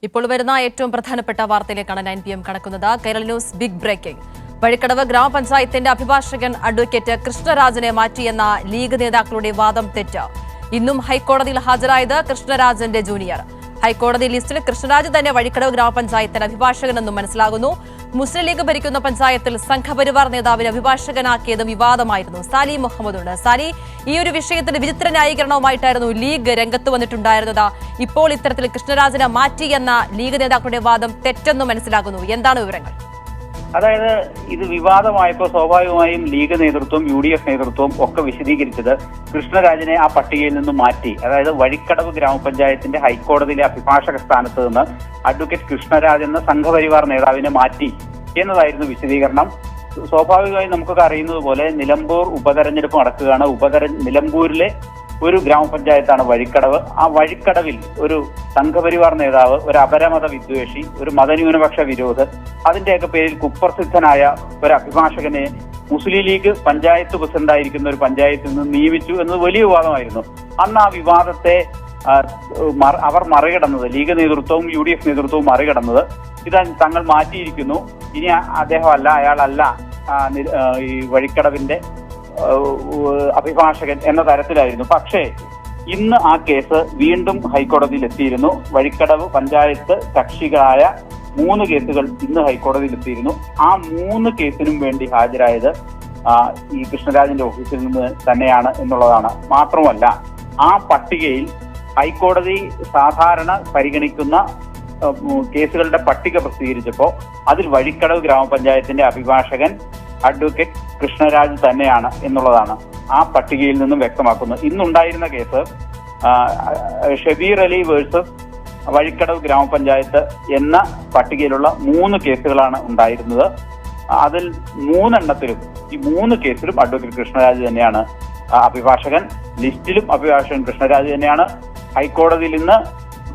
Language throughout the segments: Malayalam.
ഇപ്പോൾ വരുന്ന ഏറ്റവും പ്രധാനപ്പെട്ട വാർത്തയിലേക്കാണ് 9 PM കടക്കുന്നത്. Kerala news big breaking. Vazhikkadavu ഗ്രാമപഞ്ചായത്തിന്റെ അഭിഭാഷകൻ അഡ്വക്കേറ്റ് കൃഷ്ണരാജനെ മാറ്റിയെന്ന ലീഗ് നേതാക്കളുടെ വാദം തെറ്റ്. ഇന്നും ഹൈക്കോടതിയിൽ ഹാജരായത് കൃഷ്ണരാജന്റെ ജൂനിയർ. ഹൈക്കോടതി ലിസ്റ്റിൽ കൃഷ്ണരാജ് തന്നെ വഴിക്കടവ് ഗ്രാമപഞ്ചായത്തിന് അഭിഭാഷകനെന്നും മനസ്സിലാകുന്നു. മുസ്ലിം ലീഗ് ഭരിക്കുന്ന പഞ്ചായത്തിൽ സംഘപരിവാർ നേതാവിനെ അഭിഭാഷകനാക്കിയത് വിവാദമായിരുന്നു. സാലി മുഹമ്മദ് ഉണ്ട്. സാലി, ഈ ഒരു വിഷയത്തിൽ വിചിത്ര ന്യായീകരണവുമായിട്ടായിരുന്നു ലീഗ് രംഗത്ത് വന്നിട്ടുണ്ടായിരുന്നത്. ഇപ്പോൾ ഇത്തരത്തിൽ കൃഷ്ണരാജനെ മാറ്റി എന്ന ലീഗ് നേതാക്കളുടെ വാദം തെറ്റെന്ന് മനസ്സിലാകുന്നു. എന്താണ് വിവരങ്ങൾ? അതായത് ഇത് വിവാദമായപ്പോൾ സ്വാഭാവികമായും ലീഗ് നേതൃത്വവും UDF നേതൃത്വവും ഒക്കെ വിശദീകരിച്ചത് കൃഷ്ണരാജിനെ ആ പട്ടികയിൽ നിന്നും മാറ്റി. അതായത് വഴിക്കടവ് ഗ്രാമപഞ്ചായത്തിന്റെ ഹൈക്കോടതിയിലെ അഭിഭാഷക സ്ഥാനത്ത് നിന്ന് അഡ്വക്കേറ്റ് കൃഷ്ണരാജ് എന്ന സംഘപരിവാർ നേതാവിനെ മാറ്റി എന്നതായിരുന്നു വിശദീകരണം. സ്വാഭാവികമായും നമുക്കൊക്കെ അറിയുന്നത് പോലെ നിലമ്പൂർ ഉപതെരഞ്ഞെടുപ്പ് നടക്കുകയാണ്. നിലമ്പൂരിലെ ഒരു ഗ്രാമപഞ്ചായത്താണ് വഴിക്കടവ്. ആ വഴിക്കടവിൽ ഒരു സംഘപരിവാർ നേതാവ്, ഒരു അപരമത വിദ്വേഷി, ഒരു മതന്യൂനപക്ഷ വിരോധി, അതിന്റെയൊക്കെ പേരിൽ കുപ്രസിദ്ധനായ ഒരു അഭിഭാഷകനെ മുസ്ലിം ലീഗ് പഞ്ചായത്ത് പ്രസിഡന്റായിരിക്കുന്ന ഒരു പഞ്ചായത്തിൽ നിന്ന് നിയമിച്ചു എന്നത് വലിയ വിവാദമായിരുന്നു. അന്ന് ആ വിവാദത്തെ അവർ മറികടന്നത്, ലീഗ് നേതൃത്വവും UDF നേതൃത്വവും മറികടന്നത്, ഇത് തങ്ങൾ മാറ്റിയിരിക്കുന്നു, ഇനി അദ്ദേഹമല്ല, അയാളല്ല ഈ വഴിക്കടവിന്റെ അഭിഭാഷകൻ എന്ന തരത്തിലായിരുന്നു. പക്ഷേ ഇന്ന് ആ കേസ് വീണ്ടും ഹൈക്കോടതിയിൽ എത്തിയിരുന്നു. വഴിക്കടവ് പഞ്ചായത്ത് കക്ഷികളായ 3 കേസുകൾ ഇന്ന് ഹൈക്കോടതിയിൽ എത്തിയിരുന്നു. ആ 3 കേസിനും വേണ്ടി ഹാജരായത് ഈ കൃഷ്ണരാജിന്റെ ഓഫീസിൽ നിന്ന് തന്നെയാണ് എന്നുള്ളതാണ്. മാത്രമല്ല, ആ പട്ടികയിൽ ഹൈക്കോടതി സാധാരണ പരിഗണിക്കുന്ന കേസുകളുടെ പട്ടിക പ്രസിദ്ധീകരിച്ചപ്പോൾ അതിൽ വഴിക്കടവ് ഗ്രാമപഞ്ചായത്തിന്റെ അഭിഭാഷകൻ അഡ്വക്കേറ്റ് കൃഷ്ണരാജ് തന്നെയാണ് എന്നുള്ളതാണ് ആ പട്ടികയിൽ നിന്നും വ്യക്തമാക്കുന്നത്. ഇന്നുണ്ടായിരുന്ന കേസ് ഷബീർ അലി വേഴ്സസ് വഴിക്കടവ് ഗ്രാമപഞ്ചായത്ത് എന്ന പട്ടികയിലുള്ള 3 കേസുകളാണ് ഉണ്ടായിരുന്നത്. അതിൽ 3 എണ്ണത്തിലും, ഈ 3 കേസിലും അഡ്വക്കേറ്റ് കൃഷ്ണരാജ് തന്നെയാണ് അഭിഭാഷകൻ. ലിസ്റ്റിലും അഭിഭാഷകൻ കൃഷ്ണരാജ് തന്നെയാണ്. ഹൈക്കോടതിയിൽ ഇന്ന്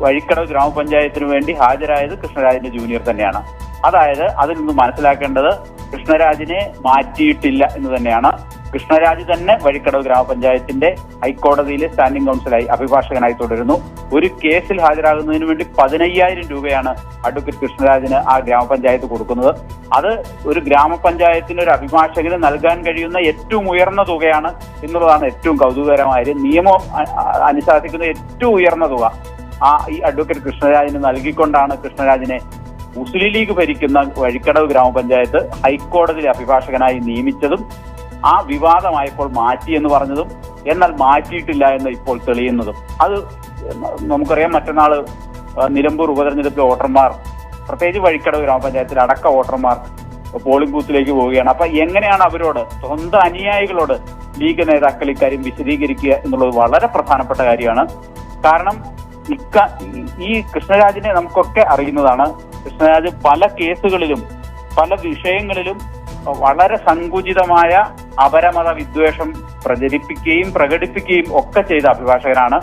വഴിക്കടവ് ഗ്രാമപഞ്ചായത്തിന് വേണ്ടി ഹാജരായത് കൃഷ്ണരാജിന്റെ ജൂനിയർ തന്നെയാണ്. അതായത് അതിൽ നിന്ന് മനസ്സിലാക്കേണ്ടത് കൃഷ്ണരാജിനെ മാറ്റിയിട്ടില്ല എന്ന് തന്നെയാണ്. കൃഷ്ണരാജ് തന്നെ വഴിക്കടവ് ഗ്രാമപഞ്ചായത്തിന്റെ ഹൈക്കോടതിയിലെ സ്റ്റാൻഡിംഗ് കൗൺസിലായി അഭിഭാഷകനായി തുടരുന്നു. ഒരു കേസിൽ ഹാജരാകുന്നതിന് വേണ്ടി 15,000 രൂപയാണ് അഡ്വക്കേറ്റ് കൃഷ്ണരാജിന് ആ ഗ്രാമപഞ്ചായത്ത് കൊടുക്കുന്നത്. അത് ഒരു ഗ്രാമപഞ്ചായത്തിന് ഒരു അഭിഭാഷകന് നൽകാൻ കഴിയുന്ന ഏറ്റവും ഉയർന്ന തുകയാണ് എന്നുള്ളതാണ് ഏറ്റവും കൗതുകകരമായത്. നിയമം അനുശാസിക്കുന്ന ഏറ്റവും ഉയർന്ന തുക ഈ അഡ്വക്കേറ്റ് കൃഷ്ണരാജിന് നൽകിക്കൊണ്ടാണ് കൃഷ്ണരാജിനെ മുസ്ലിം ലീഗ് ഭരിക്കുന്ന വഴിക്കടവ് ഗ്രാമപഞ്ചായത്ത് ഹൈക്കോടതിയിലെ അഭിഭാഷകനായി നിയമിച്ചതും ആ വിവാദമായപ്പോൾ മാറ്റി എന്ന് പറഞ്ഞതും, എന്നാൽ മാറ്റിയിട്ടില്ല എന്ന് ഇപ്പോൾ തെളിയുന്നതും. അത് നമുക്കറിയാം, മറ്റന്നാള് നിലമ്പൂർ ഉപതെരഞ്ഞെടുപ്പിലെ വോട്ടർമാർ, പ്രത്യേകിച്ച് വഴിക്കടവ് ഗ്രാമപഞ്ചായത്തിലെ അടക്ക വോട്ടർമാർ പോളിംഗ് ബൂത്തിലേക്ക് പോവുകയാണ്. അപ്പൊ എങ്ങനെയാണ് അവരോട്, സ്വന്തം അനുയായികളോട് ലീഗ് നേതാക്കൾ ഇക്കാര്യം വിശദീകരിക്കുക എന്നുള്ളത് വളരെ പ്രധാനപ്പെട്ട കാര്യമാണ്. കാരണം ഈ കൃഷ്ണരാജിനെ നമുക്കൊക്കെ അറിയുന്നതാണ്. കൃഷ്ണരാജ് പല കേസുകളിലും പല വിഷയങ്ങളിലും വളരെ സങ്കുചിതമായ അപരമത വിദ്വേഷം പ്രചരിപ്പിക്കുകയും പ്രകടിപ്പിക്കുകയും ഒക്കെ ചെയ്ത അഭിഭാഷകനാണ്.